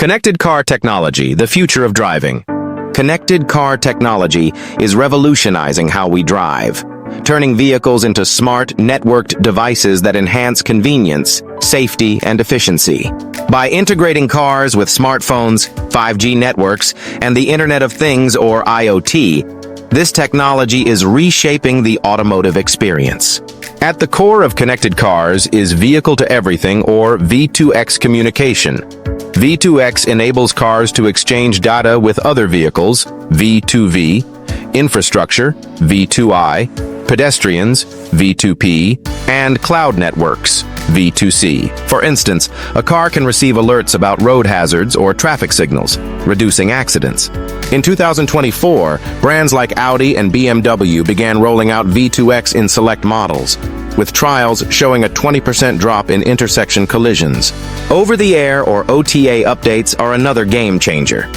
Connected car technology, the future of driving. Connected car technology is revolutionizing how we drive, turning vehicles into smart, networked devices that enhance convenience, safety, and efficiency. By integrating cars with smartphones, 5G networks, and the Internet of Things, or IoT, this technology is reshaping the automotive experience. At the core of connected cars is vehicle-to-everything, or V2X communication. V2X enables cars to exchange data with other vehicles, V2V, infrastructure, V2I, pedestrians, V2P, and cloud networks, V2C. For instance, a car can receive alerts about road hazards or traffic signals, reducing accidents. In 2024, brands like Audi and BMW began rolling out V2X in select models, with trials showing a 20% drop in intersection collisions. Over-the-air or OTA updates are another game changer.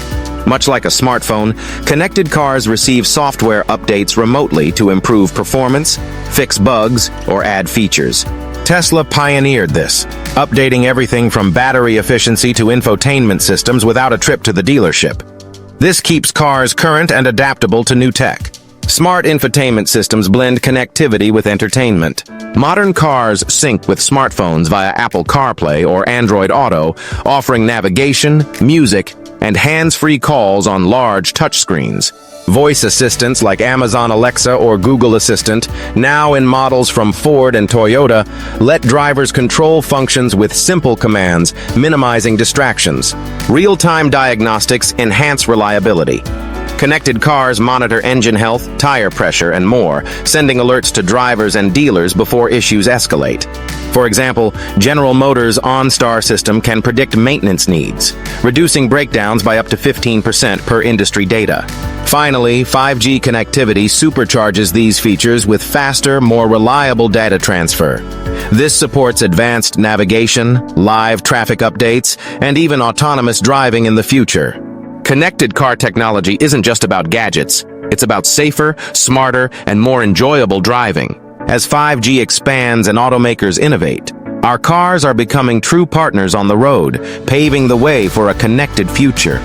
Much like a smartphone, connected cars receive software updates remotely to improve performance, fix bugs, or add features. Tesla pioneered this, updating everything from battery efficiency to infotainment systems without a trip to the dealership. This keeps cars current and adaptable to new tech. Smart infotainment systems blend connectivity with entertainment. Modern cars sync with smartphones via Apple CarPlay or Android Auto, offering navigation, music, and hands-free calls on large touchscreens. Voice assistants like Amazon Alexa or Google Assistant, now in models from Ford and Toyota, let drivers control functions with simple commands, minimizing distractions. Real-time diagnostics enhance reliability. Connected cars monitor engine health, tire pressure, and more, sending alerts to drivers and dealers before issues escalate. For example, General Motors' OnStar system can predict maintenance needs, reducing breakdowns by up to 15% per industry data. Finally, 5G connectivity supercharges these features with faster, more reliable data transfer. This supports advanced navigation, live traffic updates, and even autonomous driving in the future. Connected car technology isn't just about gadgets. It's about safer, smarter, and more enjoyable driving. As 5G expands and automakers innovate, our cars are becoming true partners on the road, paving the way for a connected future.